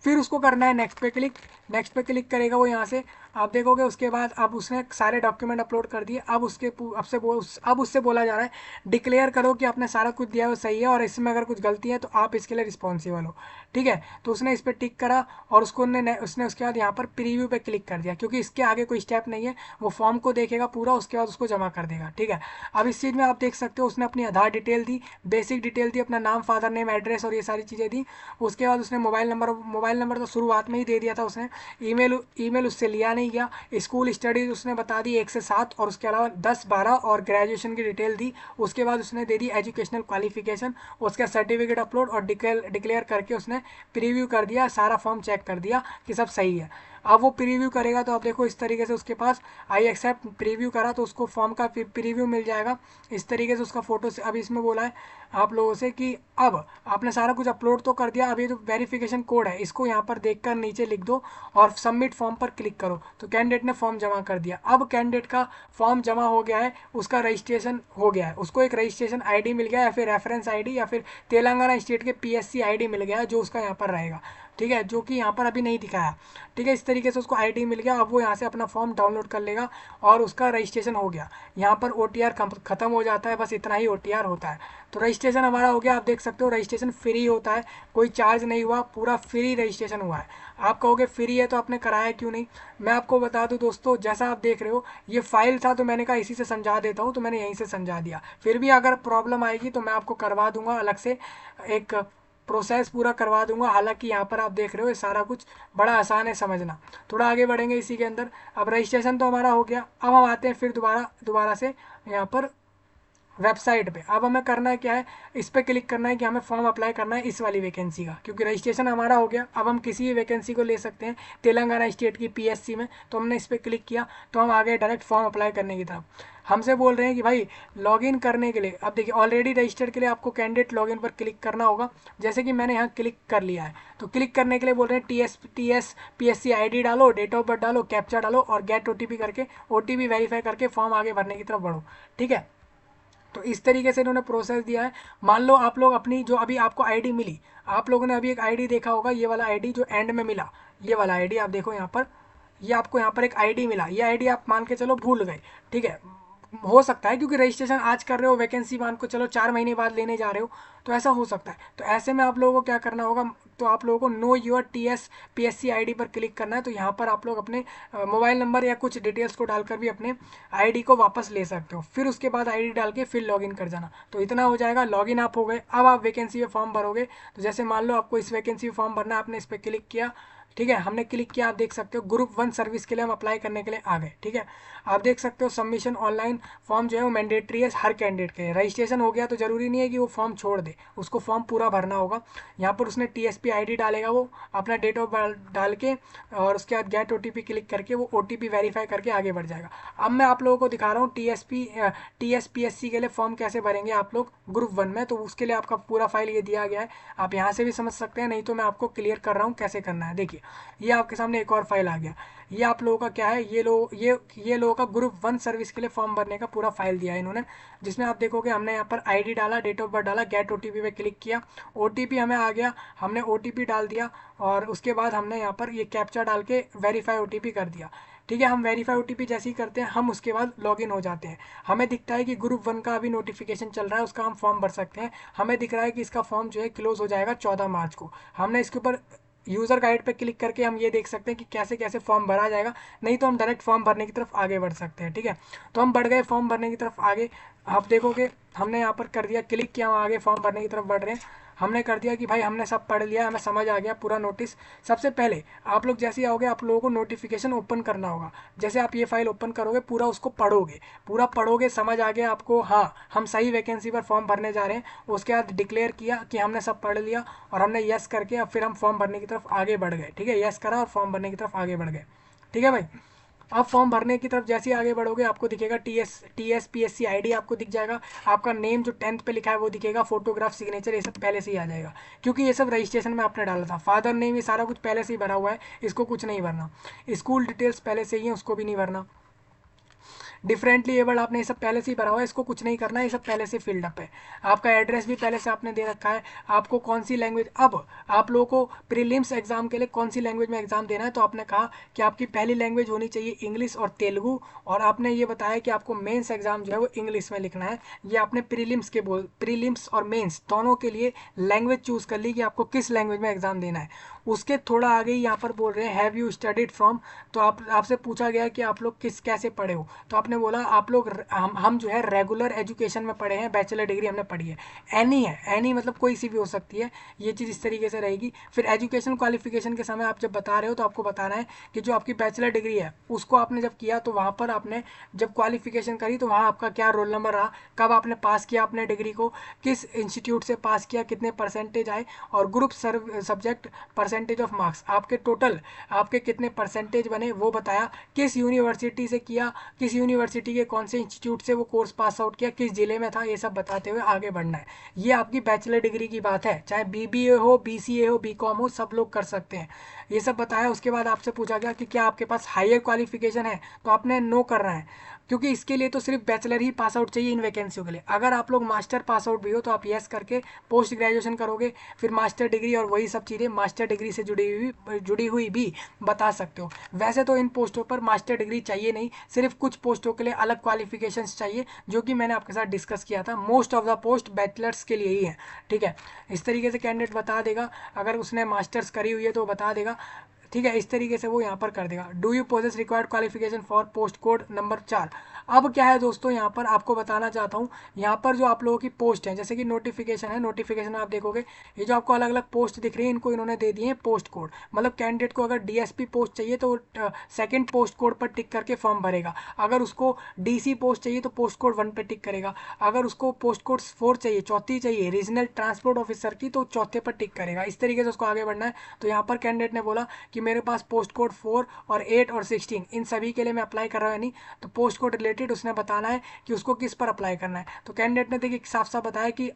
फिर उसको करना है नेक्स्ट पे क्लिक। नेक्स्ट पे क्लिक करेगा वो यहाँ से, आप देखोगे उसके बाद अब उसने सारे डॉक्यूमेंट अपलोड कर दिए। अब उसके अब उससे बोला जा रहा है डिक्लेयर करो कि आपने सारा कुछ दिया है वो सही है, और इसमें अगर कुछ गलती है तो आप इसके लिए रिस्पॉन्सिबल हो, ठीक है। तो उसने इस पर टिक करा और उसने उसके बाद यहाँ पर प्रीव्यू पे क्लिक कर दिया, क्योंकि इसके आगे कोई स्टेप नहीं है। वो फॉर्म को देखेगा पूरा, उसके बाद उसको जमा कर देगा, ठीक है। अब इस चीज़ में आप देख सकते हो उसने अपनी आधार डिटेल दी, बेसिक डिटेल दी, अपना नाम, फादर नेम, एड्रेस और ये सारी चीज़ें दी। उसके बाद उसने मोबाइल नंबर तो शुरुआत में ही दे दिया था उसने। ईमेल उससे लिया नहीं गया। स्कूल स्टडीज उसने बता दी 1 से 7, और उसके अलावा 10, 12 और ग्रेजुएशन की डिटेल दी। उसके बाद उसने दे दी एजुकेशनल क्वालिफिकेशन, उसका सर्टिफिकेट अपलोड और डिक्लेयर करके उसने प्रीव्यू कर दिया, सारा फॉर्म चेक कर दिया कि सब सही है। अब वो प्रीव्यू करेगा तो आप देखो इस तरीके से उसके पास आई एक्सेप्ट प्रीव्यू करा तो उसको फॉर्म का प्रीव्यू मिल जाएगा इस तरीके से उसका फोटो से। अब इसमें बोला है आप लोगों से कि अब आपने सारा कुछ अपलोड तो कर दिया, अब ये जो वेरिफिकेशन कोड है इसको यहाँ पर देखकर नीचे लिख दो और सबमिट फॉर्म पर क्लिक करो। तो कैंडिडेट ने फॉर्म जमा कर दिया। अब कैंडिडेट का फॉर्म जमा हो गया है, उसका रजिस्ट्रेशन हो गया है, उसको एक रजिस्ट्रेशन आईडी मिल गया, या फिर रेफरेंस आईडी, या फिर तेलंगाना स्टेट के पीएससी आईडी मिल गया जो उसका यहाँ पर रहेगा, ठीक है, जो कि यहाँ पर अभी नहीं दिखाया, ठीक है। इस तरीके से उसको आईडी मिल गया। अब वो यहाँ से अपना फॉर्म डाउनलोड कर लेगा और उसका रजिस्ट्रेशन हो गया। यहाँ पर ओटीआर खत्म हो जाता है, बस इतना ही ओटीआर होता है। तो रजिस्ट्रेशन हमारा हो गया। आप देख सकते हो रजिस्ट्रेशन फ्री होता है, कोई चार्ज नहीं हुआ, पूरा फ्री रजिस्ट्रेशन हुआ है। आप कहोगे फ्री है तो आपने कराया क्यों नहीं। मैं आपको बता दूं दोस्तों, जैसा आप देख रहे हो ये फाइल था तो मैंने कहा इसी से समझा देता हूँ, तो मैंने यहीं से समझा दिया। फिर भी अगर प्रॉब्लम आएगी तो मैं आपको करवा दूंगा अलग से, एक प्रोसेस पूरा करवा दूंगा। हालांकि यहाँ पर आप देख रहे हो ये सारा कुछ बड़ा आसान है समझना। थोड़ा आगे बढ़ेंगे इसी के अंदर। अब रजिस्ट्रेशन तो हमारा हो गया। अब हम आते हैं फिर दोबारा से यहाँ पर वेबसाइट पे। अब हमें करना है क्या है, इस पर क्लिक करना है कि हमें फॉर्म अप्लाई करना है इस वाली वैकेंसी का, क्योंकि रजिस्ट्रेशन हमारा हो गया। अब हम किसी भी वैकेंसी को ले सकते हैं तेलंगाना स्टेट की पीएससी में। तो हमने इस पर क्लिक किया तो हम आ गए डायरेक्ट फॉर्म अप्लाई करने की तरफ। हमसे बोल रहे हैं कि भाई लॉगिन करने के लिए, अब देखिए ऑलरेडी रजिस्टर्ड के लिए आपको कैंडिडेट लॉगिन पर क्लिक करना होगा, जैसे कि मैंने यहाँ क्लिक कर लिया है। तो क्लिक करने के लिए बोल रहे हैं टीएस पीएससी आईडी डालो, डेट ऑफ बर्थ डालो, कैप्चा डालो और गेट ओटीपी करके ओटीपी वेरीफाई करके फॉर्म आगे भरने की तरफ बढ़ो, ठीक है। तो इस तरीके से इन्होंने प्रोसेस दिया है। मान लो आप लोग अपनी जो अभी आपको आईडी मिली, आप लोगों ने अभी एक आईडी देखा होगा, ये वाला आईडी जो एंड में मिला, ये वाला आईडी आप देखो यहाँ पर, ये आपको यहाँ पर एक आईडी मिला। ये आईडी आप मान के चलो भूल गए, ठीक है। हो सकता है क्योंकि रजिस्ट्रेशन आज कर रहे हो, वैकेंसी मान को चलो 4 महीने बाद लेने जा रहे हो, तो ऐसा हो सकता है। तो ऐसे में आप लोगों को क्या करना होगा, तो आप लोगों को know your TS PSC ID पर क्लिक करना है। तो यहाँ पर आप लोग अपने मोबाइल नंबर या कुछ डिटेल्स को डालकर भी अपने आईडी को वापस ले सकते हो। फिर उसके बाद आईडी डाल के फिर लॉगिन कर जाना। तो इतना हो जाएगा, लॉगिन आप हो गए। अब आप वैकेंसी में फॉर्म भरोगे। तो जैसे मान लो आपको इस वैकेंसी में फॉर्म भरना है, आपने इस पर क्लिक किया, ठीक है, हमने क्लिक किया। आप देख सकते हो ग्रुप 1 सर्विस के लिए हम अप्लाई करने के लिए आ गए, ठीक है। आप देख सकते हो सबमिशन ऑनलाइन फॉर्म जो है वो मैंडेटरी है हर कैंडिडेट के। रजिस्ट्रेशन हो गया तो जरूरी नहीं है कि वो फॉर्म छोड़ दे, उसको फॉर्म पूरा भरना होगा। यहाँ पर उसने टीएसपी आईडी डालेगा, वो अपना डेट ऑफ बर्थ डाल के और उसके बाद गेट ओटीपी क्लिक करके वो ओटीपी वेरीफाई करके आगे बढ़ जाएगा। अब मैं आप लोगों को दिखा रहा हूँ टीएसपीएससी के लिए फॉर्म कैसे भरेंगे आप लोग ग्रुप 1 में। तो उसके लिए आपका पूरा फाइल ये दिया गया है, आप यहाँ से भी समझ सकते हैं, नहीं तो मैं आपको क्लियर कर रहा हूँ कैसे करना है। देखिए ये आपके सामने एक और फाइल आ गया। ये आप लोगों का क्या है, ये लोगों का ग्रुप 1 सर्विस के लिए फॉर्म भरने का पूरा फाइल दिया है इन्होंने, जिसमें आप देखोगे हमने यहाँ पर आईडी डाला, डेट ऑफ बर्थ डाला, गेट ओटीपी पे क्लिक किया, ओटीपी हमें आ गया, हमने ओटीपी डाल दिया और उसके बाद हमने यहाँ पर ये कैप्चा डाल के वेरीफाई ओटीपी कर दिया। ठीक है, हम वेरीफाई ओटीपी जैसे ही करते हैं हम उसके बाद लॉगिन हो जाते हैं। हमें दिखता है कि ग्रुप 1 का अभी नोटिफिकेशन चल रहा है, उसका हम फॉर्म भर सकते हैं। हमें दिख रहा है कि इसका फॉर्म जो है क्लोज हो जाएगा 14 मार्च को। हमने इसके ऊपर यूज़र गाइड पे क्लिक करके हम ये देख सकते हैं कि कैसे कैसे फॉर्म भरा जाएगा, नहीं तो हम डायरेक्ट फॉर्म भरने की तरफ आगे बढ़ सकते हैं। ठीक है, तो हम बढ़ गए फॉर्म भरने की तरफ आगे। आप देखोगे हमने यहाँ पर कर दिया क्लिक किया, हम आगे फॉर्म भरने की तरफ बढ़ रहे हैं। हमने कर दिया कि भाई हमने सब पढ़ लिया, हमें समझ आ गया पूरा नोटिस। सबसे पहले आप लोग जैसे ही आओगे आप लोगों को नोटिफिकेशन ओपन करना होगा। जैसे आप ये फाइल ओपन करोगे पूरा उसको पढ़ोगे, पूरा पढ़ोगे, समझ आ गया आपको हाँ हम सही वैकेंसी पर फॉर्म भरने जा रहे हैं। उसके बाद डिक्लेयर किया कि हमने सब पढ़ लिया और हमने यस करके अब फिर हम फॉर्म भरने की तरफ आगे बढ़ गए। ठीक है, यस करा और फॉर्म भरने की तरफ आगे बढ़ गए। ठीक है भाई, आप फॉर्म भरने की तरफ जैसे ही आगे बढ़ोगे आपको दिखेगा TSPSC आईडी आपको दिख जाएगा, आपका नेम जो 10th पे लिखा है वो दिखेगा, फोटोग्राफ, सिग्नेचर, ये सब पहले से ही आ जाएगा क्योंकि ये सब रजिस्ट्रेशन में आपने डाला था। फादर नेम ये सारा कुछ पहले से ही भरा हुआ है, इसको कुछ नहीं भरना। स्कूल डिटेल्स पहले से ही है, उसको भी नहीं भरना। डिफरेंटली एबल्ड आपने ये सब पहले से ही भरा हुआ है, इसको कुछ नहीं करना है, ये सब पहले से फिल्ड अप है। आपका एड्रेस भी पहले से आपने दे रखा है। आपको कौन सी लैंग्वेज, अब आप लोगों को प्रीलिम्स एग्जाम के लिए कौन सी लैंग्वेज में एग्जाम देना है, तो आपने कहा कि आपकी पहली लैंग्वेज होनी चाहिए इंग्लिश और तेलुगु, और आपने ये बताया कि आपको मेंस एग्जाम जो है वो इंग्लिश में लिखना है। ये आपने प्रीलिम्स और मेंस दोनों के लिए लैंग्वेज चूज कर ली कि आपको किस लैंग्वेज में एग्जाम देना है। उसके थोड़ा आगे ही यहाँ पर बोल रहे हैं हैव यू स्टडीड फ्रॉम, तो आपसे पूछा गया कि आप लोग कैसे पढ़े हो, तो आपने बोला आप लोग हम जो है रेगुलर एजुकेशन में पढ़े हैं, बैचलर डिग्री हमने पढ़ी है। एनी है, एनी मतलब कोई सी भी हो सकती है, ये चीज़ इस तरीके से रहेगी। फिर एजुकेशन क्वालिफिकेशन के समय आप जब बता रहे हो तो आपको बताना है कि जो आपकी बैचलर डिग्री है उसको आपने जब किया तो वहाँ पर आपने जब क्वालिफिकेशन करी तो वहाँ आपका क्या रोल नंबर रहा, कब आपने पास किया अपने डिग्री को, किस इंस्टीट्यूट से पास किया, कितने परसेंटेज आए, और group subject percentage of marks आपके टोटल आपके कितने परसेंटेज बने वो बताया, किस यूनिवर्सिटी से किया, किस यूनिवर्सिटी के कौन से इंस्टीट्यूट से वो कोर्स पास आउट किया, किस जिले में था, ये सब बताते हुए आगे बढ़ना है। ये आपकी बैचलर डिग्री की बात है, चाहे BBA हो, BCA हो, BCom हो, सब लोग कर सकते हैं। ये सब बताया। उसके बाद आपसे पूछा गया कि क्या आपके पास हायर क्वालिफिकेशन है, तो आपने नो करना है क्योंकि इसके लिए तो सिर्फ बैचलर ही पास आउट चाहिए इन वैकेंसियों के लिए। अगर आप लोग मास्टर पास आउट भी हो तो आप यस करके पोस्ट ग्रेजुएशन करोगे, फिर मास्टर डिग्री और वही सब चीज़ें मास्टर डिग्री से जुड़ी हुई भी बता सकते हो। वैसे तो इन पोस्टों पर मास्टर डिग्री चाहिए नहीं, सिर्फ कुछ पोस्टों के लिए अलग क्वालिफिकेशंस चाहिए, जो कि मैंने आपके साथ डिस्कस किया था। Most of the post bachelors के लिए ही है। ठीक है, इस तरीके से कैंडिडेट बता देगा, अगर उसने मास्टर्स करी हुई है तो बता देगा। ठीक है, इस तरीके से वो यहाँ पर कर देगा। Do you possess required qualification for post code number 4। अब क्या है दोस्तों, यहाँ पर आपको बताना चाहता हूँ, यहाँ पर जो आप लोगों की पोस्ट है, जैसे कि नोटिफिकेशन है, नोटिफिकेशन में आप देखोगे ये जो आपको अलग अलग पोस्ट दिख रही है इनको इन्होंने दे दिए हैं पोस्ट कोड। मतलब कैंडिडेट को अगर DSP पोस्ट चाहिए तो सेकंड पोस्ट कोड पर टिक करके फॉर्म भरेगा, अगर उसको DC पोस्ट चाहिए तो पोस्ट कोड 1 पे टिक करेगा, अगर उसको पोस्ट कोड 4 चाहिए, चौथी चाहिए रीजनल ट्रांसपोर्ट ऑफिसर की, तो चौथे पर टिक करेगा। इस तरीके से उसको आगे बढ़ना है। तो यहाँ पर कैंडिडेट ने बोला कि मेरे पास पोस्ट कोड 4 और 8 और 16 इन सभी के लिए मैं अप्लाई कर रहा हूँ, नहीं तो पोस्ट कोड रिलेटेड उसने बताना है कि उसको किस पर अप्लाई करना है। तो कैंडिडेट ने देखिए साफ साफ बताया कि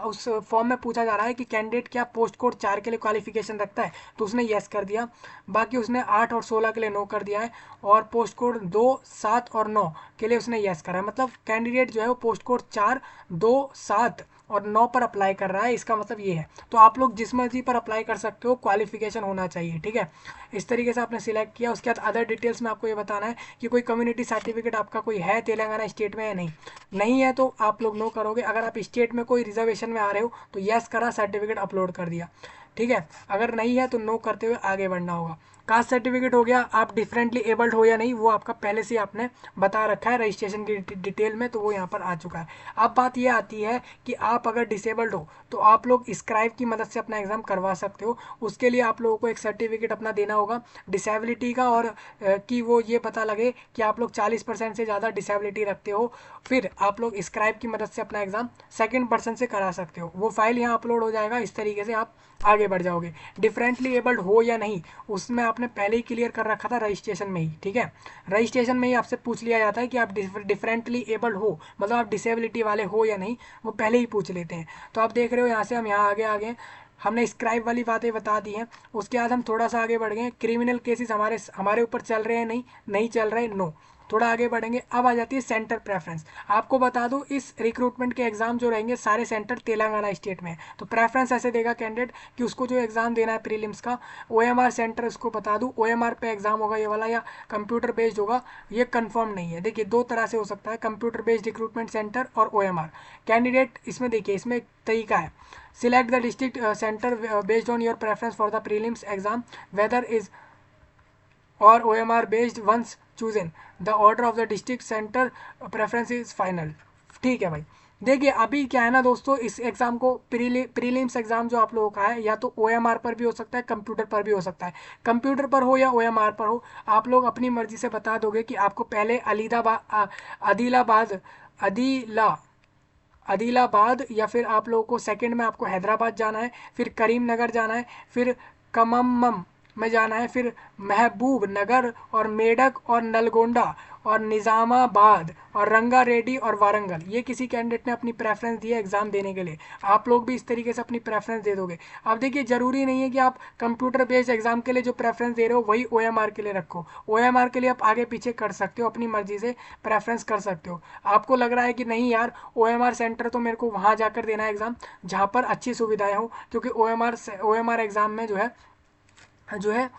उस फॉर्म में पूछा जा रहा है कि कैंडिडेट क्या पोस्ट कोड 4 के लिए क्वालिफिकेशन रखता है, तो उसने येस कर दिया। बाकी उसने 8 और 16 के लिए नो कर दिया है, और पोस्ट कोड 2, 7 और 9 के लिए उसने येस करा है। मतलब कैंडिडेट जो है वो पोस्ट कोड 4, 2, 7 और 9 पर अप्लाई कर रहा है, इसका मतलब ये है। तो आप लोग जिस मर्जी पर अप्लाई कर सकते हो, क्वालिफिकेशन होना चाहिए। ठीक है, इस तरीके से आपने सिलेक्ट किया। उसके बाद अदर डिटेल्स में आपको ये बताना है कि कोई कम्युनिटी सर्टिफिकेट आपका कोई है तेलंगाना स्टेट में या नहीं है तो आप लोग नो करोगे। अगर आप स्टेट में कोई रिजर्वेशन में आ रहे हो तो यस करा, सर्टिफिकेट अपलोड कर दिया। ठीक है, अगर नहीं है तो नो करते हुए आगे बढ़ना होगा। कास्ट सर्टिफिकेट हो गया, आप डिफरेंटली एबल्ड हो या नहीं वो आपका पहले से आपने बता रखा है रजिस्ट्रेशन की डिटेल में, तो वो यहाँ पर आ चुका है। अब बात ये आती है कि आप अगर डिसेबल्ड हो तो आप लोग स्क्राइब की मदद से अपना एग्जाम करवा सकते हो। उसके लिए आप लोगों को एक सर्टिफिकेट अपना देना होगा डिसेबिलिटी का, और कि वो ये पता लगे कि आप लोग 40% से ज़्यादा डिसेबिलिटी रखते हो। फिर आप लोग स्क्राइब की मदद से अपना एग्जाम सेकेंड पर्सन से करा सकते हो। वो फाइल यहाँ अपलोड हो जाएगा, इस तरीके से आप आगे बढ़ जाओगे। डिफरेंटली एबल्ड हो या नहीं उसमें आपने पहले ही क्लियर कर रखा था रजिस्ट्रेशन में ही। ठीक है, रजिस्ट्रेशन में ही आपसे पूछ लिया जाता है कि आप डिफरेंटली एबल्ड हो, मतलब आप डिसेबिलिटी वाले हो या नहीं, वो पहले ही पूछ लेते हैं। तो आप देख रहे हो यहाँ से हम यहाँ आगे हमने स्क्राइब वाली बातें बता दी हैं। उसके बाद हम थोड़ा सा आगे बढ़ गए, क्रिमिनल केसेस हमारे ऊपर चल रहे हैं, नहीं चल रहे, नो। थोड़ा आगे बढ़ेंगे, अब आ जाती है सेंटर प्रेफरेंस। आपको बता दूं इस रिक्रूटमेंट के एग्जाम जो रहेंगे सारे सेंटर तेलंगाना स्टेट में है। तो प्रेफरेंस ऐसे देगा कैंडिडेट कि उसको जो एग्जाम देना है प्रीलिम्स का, OMR सेंटर, उसको बता दूं OMR पे एग्जाम होगा ये वाला या कंप्यूटर बेस्ड होगा, ये कंफर्म नहीं है। देखिए दो तरह से हो सकता है, कंप्यूटर बेस्ड रिक्रूटमेंट सेंटर और OMR कैंडिडेट। इसमें देखिए इसमें एक तरीका है, select the district center based on your preference for the prelims exam, whether is or OMR based once chosen, the order of the district center preference is final। ठीक है भाई। देखिए अभी क्या है ना दोस्तों, इस एग्जाम को प्रीलिम्स एग्जाम जो आप लोगों का है, या तो OMR पर भी हो सकता है, कंप्यूटर पर भी हो सकता है। कंप्यूटर पर हो या OMR पर हो, आप लोग अपनी मर्जी से बता दोगे कि आपको पहले आदिलाबाद या फिर आप लोगों को सेकंड में आपको हैदराबाद जाना है, फिर करीमनगर जाना है, फिर कमम्मम में जाना है, फिर महबूब नगर और मेडक और नलगोंडा और निज़ामाबाद और रंगारेड्डी और वारंगल। ये किसी कैंडिडेट ने अपनी प्रेफरेंस दी है एग्जाम देने के लिए, आप लोग भी इस तरीके से अपनी प्रेफरेंस दे दोगे। अब देखिए ज़रूरी नहीं है कि आप कंप्यूटर बेस्ड एग्जाम के लिए जो प्रेफरेंस दे रहे हो वही OMR के लिए रखो। OMR के लिए आप आगे पीछे कर सकते हो, अपनी मर्जी से प्रेफरेंस कर सकते हो। आपको लग रहा है कि नहीं यार OMR सेंटर तो मेरे को वहाँ जाकर देना है एग्ज़ाम जहाँ पर अच्छी सुविधाएं हो, क्योंकि OMR एग्ज़ाम में जो है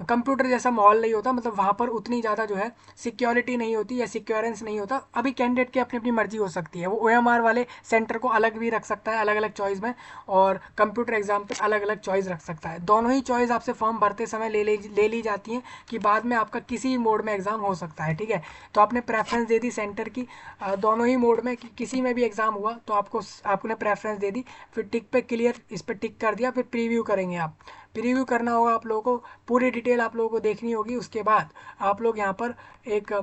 कंप्यूटर जैसा माहौल नहीं होता, मतलब वहाँ पर उतनी ज़्यादा जो है सिक्योरिटी नहीं होती या सिक्योरेंस नहीं होता। अभी कैंडिडेट की अपनी अपनी मर्जी हो सकती है, वो OMR वाले सेंटर को अलग भी रख सकता है अलग अलग चॉइस में, और कंप्यूटर एग्जाम पे अलग अलग चॉइस रख सकता है। दोनों ही चॉइस आपसे फॉर्म भरते समय ले ली जाती हैं कि बाद में आपका किसी भी मोड में एग्जाम हो सकता है। ठीक है, तो आपने प्रेफरेंस दे दी सेंटर की दोनों ही मोड में, कि किसी में भी एग्जाम हुआ तो आपने प्रेफरेंस दे दी, फिर टिक पे क्लियर, इस पर टिक कर दिया, फिर प्रीव्यू करेंगे आप। प्रीव्यू करना होगा आप लोगों को, पूरी डिटेल आप लोगों को देखनी होगी। उसके बाद आप लोग यहाँ पर एक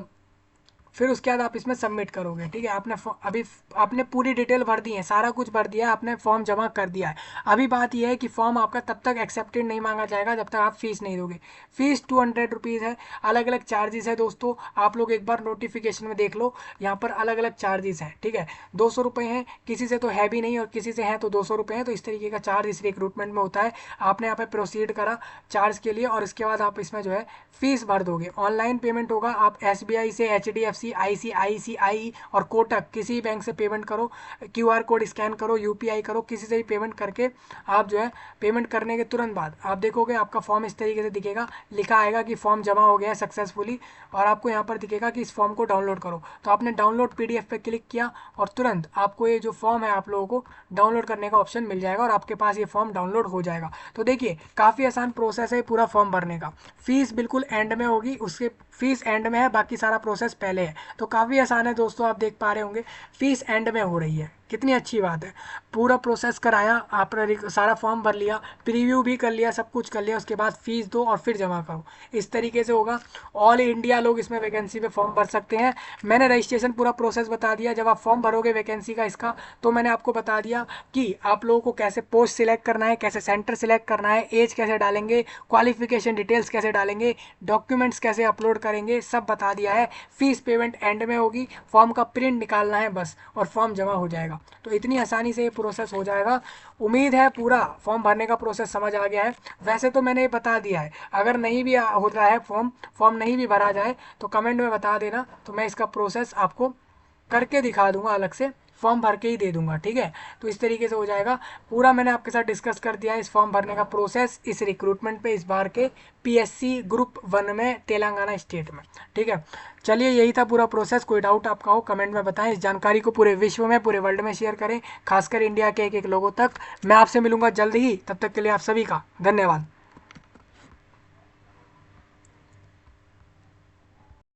फिर उसके बाद आप इसमें सबमिट करोगे। ठीक है, अभी आपने पूरी डिटेल भर दी है, सारा कुछ भर दिया है, आपने फॉर्म जमा कर दिया है। अभी बात यह है कि फॉर्म आपका तब तक एक्सेप्टेड नहीं मांगा जाएगा जब तक आप फीस नहीं दोगे। फीस 200 रुपीज़ है, अलग अलग चार्जेस है दोस्तों। आप लोग एक बार नोटिफिकेशन में देख लो, यहाँ पर अलग अलग चार्जेस हैं। ठीक है, 200 रुपये हैं, किसी से तो है भी नहीं और किसी से हैं तो 200 रुपये हैं। तो इस तरीके का चार्ज इस रिक्रूटमेंट में होता है। आपने यहाँ पे प्रोसीड करा चार्ज के लिए, और इसके बाद आप इसमें जो है फीस भर दोगे। ऑनलाइन पेमेंट होगा, आप SBI से, HDFC, ICICI और कोटक किसी बैंक से पेमेंट करो, QR कोड स्कैन करो, UPI करो, किसी से भी पेमेंट करके आप जो है पेमेंट करने के तुरंत बाद आप देखोगे आपका फॉर्म इस तरीके से दिखेगा, लिखा आएगा कि फॉर्म जमा हो गया है सक्सेसफुली, और आपको यहाँ पर दिखेगा कि इस फॉर्म को डाउनलोड करो। तो आपने डाउनलोड PDF पे क्लिक किया और तुरंत आपको ये जो फॉर्म है आप लोगों को डाउनलोड करने का ऑप्शन मिल जाएगा और आपके पास ये फॉर्म डाउनलोड हो जाएगा। तो देखिए काफ़ी आसान प्रोसेस है पूरा फॉर्म भरने का। फीस बिल्कुल एंड में होगी, उसके फीस एंड में है, बाकी सारा प्रोसेस पहले है। तो काफ़ी आसान है दोस्तों, आप देख पा रहे होंगे फीस एंड में हो रही है, कितनी अच्छी बात है। पूरा प्रोसेस कराया आपने, सारा फॉर्म भर लिया, प्रीव्यू भी कर लिया, सब कुछ कर लिया, उसके बाद फीस दो और फिर जमा करो। इस तरीके से होगा। ऑल इंडिया लोग इसमें वैकेंसी पे फॉर्म भर सकते हैं। मैंने रजिस्ट्रेशन पूरा प्रोसेस बता दिया। जब आप फॉर्म भरोगे वैकेंसी का इसका, तो मैंने आपको बता दिया कि आप लोगों को कैसे पोस्ट सिलेक्ट करना है, कैसे सेंटर सिलेक्ट करना है, एज कैसे डालेंगे, क्वालिफिकेशन डिटेल्स कैसे डालेंगे, डॉक्यूमेंट्स कैसे अपलोड करेंगे, सब बता दिया है। फीस पेमेंट एंड में होगी, फॉर्म का प्रिंट निकालना है बस और फॉर्म जमा हो जाएगा। तो इतनी आसानी से ये प्रोसेस हो जाएगा। उम्मीद है पूरा फॉर्म भरने का प्रोसेस समझ आ गया है। वैसे तो मैंने ये बता दिया है, अगर नहीं भी हो रहा है फॉर्म नहीं भी भरा जाए तो कमेंट में बता देना, तो मैं इसका प्रोसेस आपको करके दिखा दूंगा, अलग से फॉर्म भर के ही दे दूंगा। ठीक है, तो इस तरीके से हो जाएगा। पूरा मैंने आपके साथ डिस्कस कर दिया है इस फॉर्म भरने का प्रोसेस, इस रिक्रूटमेंट पे, इस बार के PSC ग्रुप 1 में तेलंगाना स्टेट में। ठीक है, चलिए यही था पूरा प्रोसेस। कोई डाउट आपका हो कमेंट में बताएं। इस जानकारी को पूरे विश्व में, पूरे वर्ल्ड में शेयर करें, खासकर इंडिया के एक एक लोगों तक। मैं आपसे मिलूंगा जल्द ही, तब तक के लिए आप सभी का धन्यवाद।